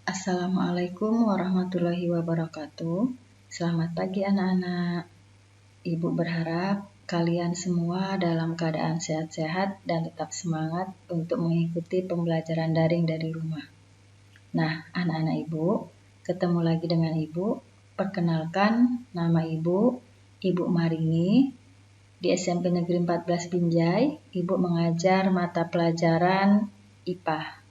Assalamualaikum warahmatullahi wabarakatuh. Selamat pagi anak-anak. Ibu berharap kalian semua dalam keadaan sehat-sehat dan tetap semangat untuk mengikuti pembelajaran daring dari rumah. Nah, anak-anak Ibu, ketemu lagi dengan Ibu. Perkenalkan, nama Ibu Marini. Di SMP Negeri 14 Binjai, Ibu mengajar mata pelajaran IPA.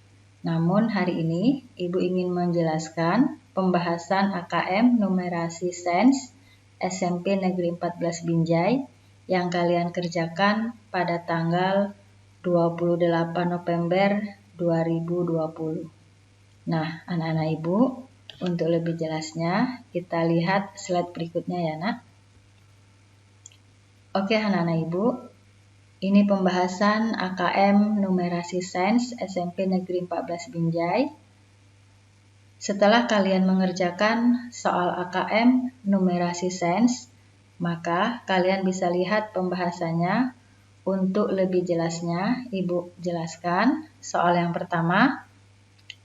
Namun hari ini Ibu ingin menjelaskan pembahasan AKM Numerasi Sains SMP Negeri 14 Binjai yang kalian kerjakan pada tanggal 28 November 2020. Nah, anak-anak Ibu, untuk lebih jelasnya kita lihat slide berikutnya ya, Nak. Oke, anak-anak Ibu. Ini pembahasan AKM Numerasi Sains SMP Negeri 14 Binjai. Setelah kalian mengerjakan soal AKM Numerasi Sains, maka kalian bisa lihat pembahasannya. Untuk lebih jelasnya, Ibu jelaskan soal yang pertama.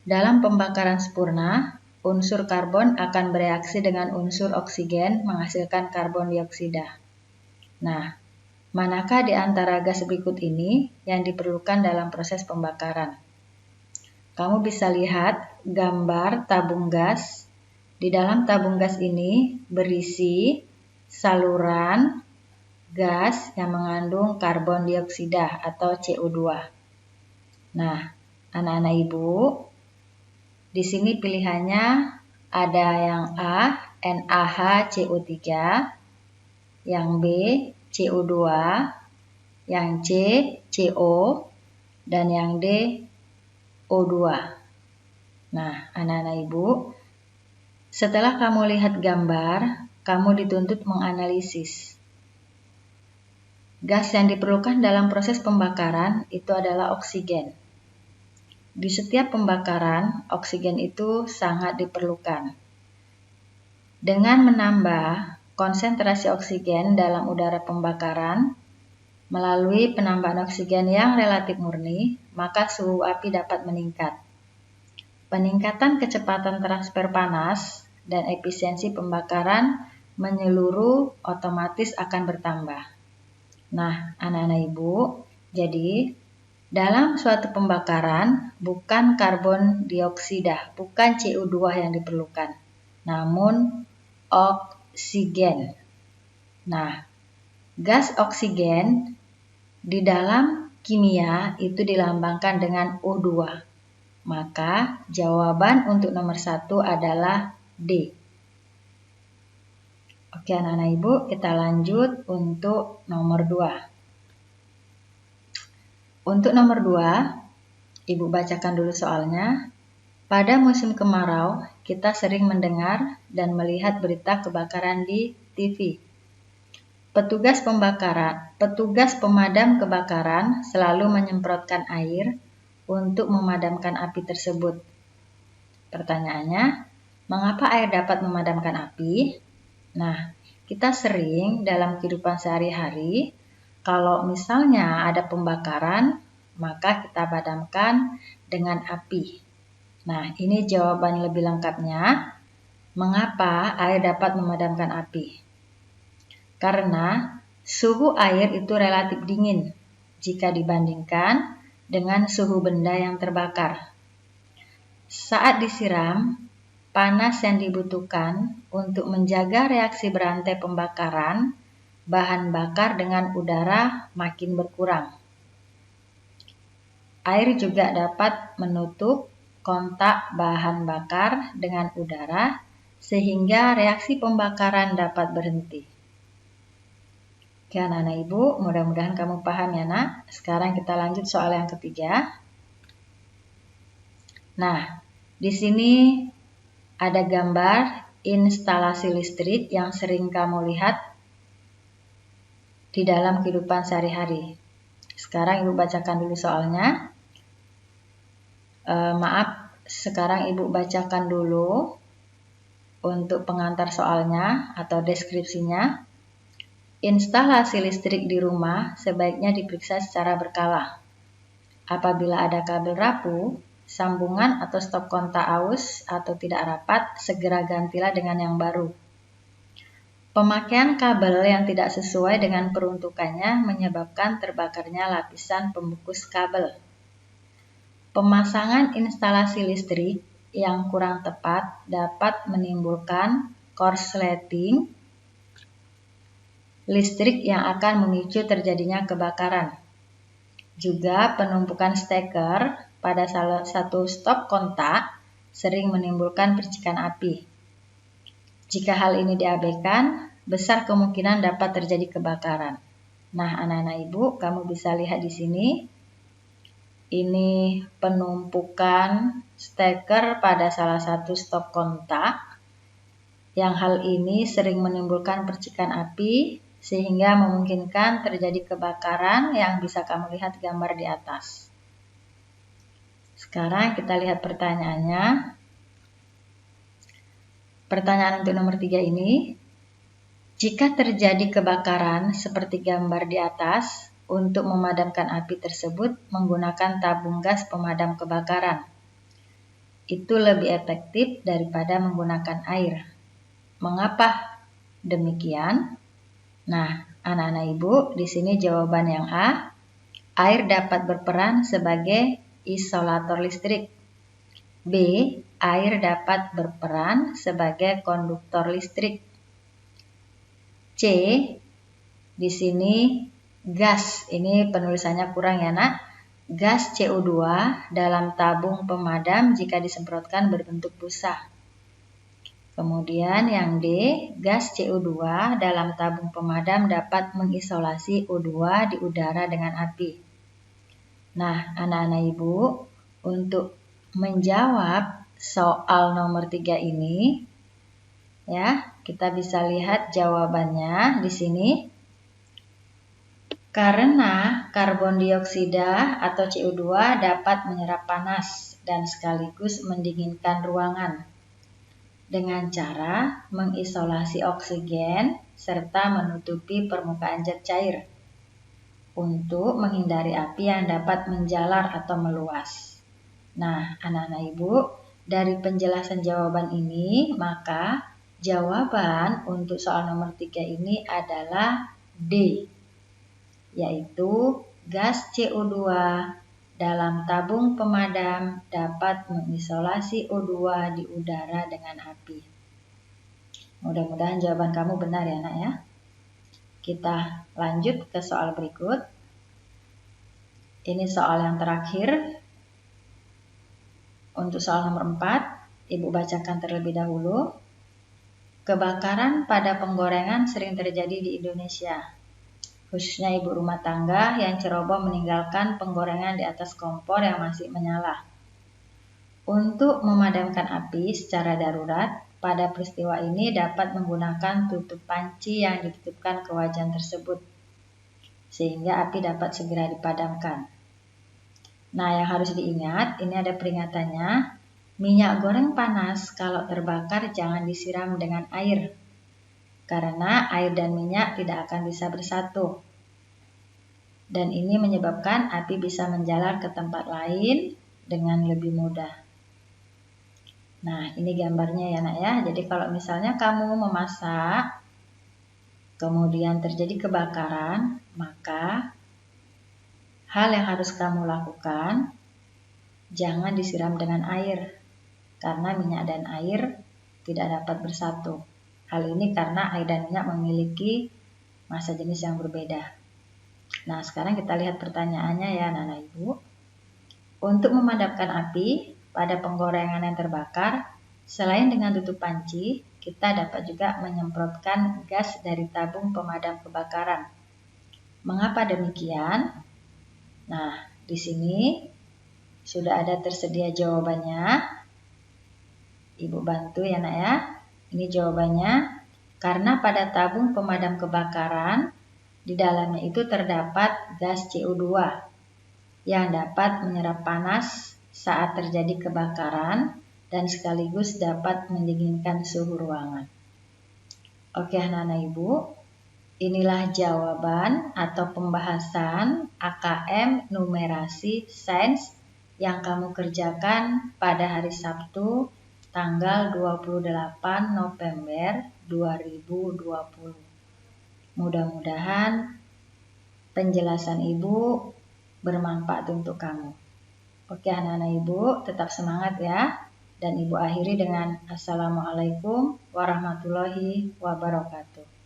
Dalam pembakaran sempurna, unsur karbon akan bereaksi dengan unsur oksigen menghasilkan karbon dioksida. Nah, manakah di antara gas berikut ini yang diperlukan dalam proses pembakaran? Kamu bisa lihat gambar tabung gas. Di dalam tabung gas ini berisi saluran gas yang mengandung karbon dioksida atau CO2. Nah, anak-anak Ibu, di sini pilihannya ada yang A, NaHCO3, yang B, CO2, yang C, CO, dan yang D, O2. Nah, anak-anak Ibu, setelah kamu lihat gambar, kamu dituntut menganalisis. Gas yang diperlukan dalam proses pembakaran itu adalah oksigen. Di setiap pembakaran, oksigen itu sangat diperlukan. Dengan menambah konsentrasi oksigen dalam udara pembakaran, melalui penambahan oksigen yang relatif murni, maka suhu api dapat meningkat. Peningkatan kecepatan transfer panas dan efisiensi pembakaran menyeluruh otomatis akan bertambah. Nah, anak-anak Ibu, jadi dalam suatu pembakaran bukan karbon dioksida, bukan CO2 yang diperlukan, namun oksigen. Nah, gas oksigen di dalam kimia itu dilambangkan dengan O2. Maka jawaban untuk nomor 1 adalah D. Oke anak-anak Ibu, kita lanjut untuk nomor 2. Untuk nomor 2, Ibu bacakan dulu soalnya. Pada musim kemarau, kita sering mendengar dan melihat berita kebakaran di TV. Petugas pemadam kebakaran selalu menyemprotkan air untuk memadamkan api tersebut. Pertanyaannya, mengapa air dapat memadamkan api? Nah, kita sering dalam kehidupan sehari-hari, kalau misalnya ada pembakaran, maka kita padamkan dengan api. Nah, ini jawaban lebih lengkapnya. Mengapa air dapat memadamkan api? Karena suhu air itu relatif dingin jika dibandingkan dengan suhu benda yang terbakar. Saat disiram, panas yang dibutuhkan untuk menjaga reaksi berantai pembakaran bahan bakar dengan udara makin berkurang. Air juga dapat menutup kontak bahan bakar dengan udara sehingga reaksi pembakaran dapat berhenti. Oke anak-anak Ibu, mudah-mudahan kamu paham ya nak. Sekarang kita lanjut soal yang ketiga. Nah, di sini ada gambar instalasi listrik yang sering kamu lihat di dalam kehidupan sehari-hari. Sekarang Ibu bacakan dulu soalnya. Sekarang Ibu bacakan dulu untuk pengantar soalnya atau deskripsinya. Instalasi listrik di rumah sebaiknya diperiksa secara berkala. Apabila ada kabel rapuh, sambungan atau stop kontak aus atau tidak rapat, segera gantilah dengan yang baru. Pemakaian kabel yang tidak sesuai dengan peruntukannya menyebabkan terbakarnya lapisan pembungkus kabel. Pemasangan instalasi listrik yang kurang tepat dapat menimbulkan korsleting listrik yang akan memicu terjadinya kebakaran. Juga penumpukan steker pada salah satu stop kontak sering menimbulkan percikan api. Jika hal ini diabaikan, besar kemungkinan dapat terjadi kebakaran. Nah, anak-anak ibu, kamu bisa lihat di sini. Ini penumpukan steker pada salah satu stop kontak. Yang hal ini sering menimbulkan percikan api, sehingga memungkinkan terjadi kebakaran yang bisa kamu lihat gambar di atas. Sekarang kita lihat pertanyaannya. Pertanyaan untuk nomor 3 ini, jika terjadi kebakaran seperti gambar di atas, untuk memadamkan api tersebut menggunakan tabung gas pemadam kebakaran. Itu lebih efektif daripada menggunakan air. Mengapa demikian? Nah, anak-anak ibu, di sini jawaban yang A, air dapat berperan sebagai isolator listrik. B, air dapat berperan sebagai konduktor listrik. C, di sini gas, ini penulisannya kurang ya nak. Gas CO2 dalam tabung pemadam jika disemprotkan berbentuk busa. Kemudian yang D, gas CO2 dalam tabung pemadam dapat mengisolasi O2 di udara dengan api. Nah, anak-anak ibu, untuk menjawab soal nomor 3 ini, ya, kita bisa lihat jawabannya di sini. Karena karbon dioksida atau CO2 dapat menyerap panas dan sekaligus mendinginkan ruangan dengan cara mengisolasi oksigen serta menutupi permukaan zat cair untuk menghindari api yang dapat menjalar atau meluas. Nah, anak-anak ibu, dari penjelasan jawaban ini, maka jawaban untuk soal nomor 3 ini adalah D, yaitu gas CO2 dalam tabung pemadam dapat mengisolasi O2 di udara dengan api. Mudah-mudahan jawaban kamu benar ya nak ya. Kita lanjut ke soal berikut. Ini soal yang terakhir. Untuk soal nomor 4, Ibu bacakan terlebih dahulu. Kebakaran pada penggorengan sering terjadi di Indonesia, khususnya ibu rumah tangga yang ceroboh meninggalkan penggorengan di atas kompor yang masih menyala. Untuk memadamkan api secara darurat, pada peristiwa ini dapat menggunakan tutup panci yang ditutupkan ke wajan tersebut, sehingga api dapat segera dipadamkan. Nah, yang harus diingat, ini ada peringatannya, minyak goreng panas kalau terbakar jangan disiram dengan air, karena air dan minyak tidak akan bisa bersatu. Dan ini menyebabkan api bisa menjalar ke tempat lain dengan lebih mudah. Nah, ini gambarnya ya nak ya. Jadi kalau misalnya kamu memasak, kemudian terjadi kebakaran, maka hal yang harus kamu lakukan, jangan disiram dengan air, karena minyak dan air tidak dapat bersatu. Hal ini karena air dan minyak memiliki massa jenis yang berbeda. Nah, sekarang kita lihat pertanyaannya ya anak-anak ibu. Untuk memadamkan api pada penggorengan yang terbakar, selain dengan tutup panci, kita dapat juga menyemprotkan gas dari tabung pemadam kebakaran. Mengapa demikian? Nah, di sini sudah ada tersedia jawabannya. Ibu bantu ya nak ya. Ini jawabannya. Karena pada tabung pemadam kebakaran, di dalamnya itu terdapat gas CO2 yang dapat menyerap panas saat terjadi kebakaran dan sekaligus dapat mendinginkan suhu ruangan. Oke anak-anak ibu. Inilah jawaban atau pembahasan AKM numerasi sains yang kamu kerjakan pada hari Sabtu tanggal 28 November 2020. Mudah-mudahan penjelasan Ibu bermanfaat untuk kamu. Oke anak-anak Ibu, tetap semangat ya. Dan Ibu akhiri dengan Assalamualaikum warahmatullahi wabarakatuh.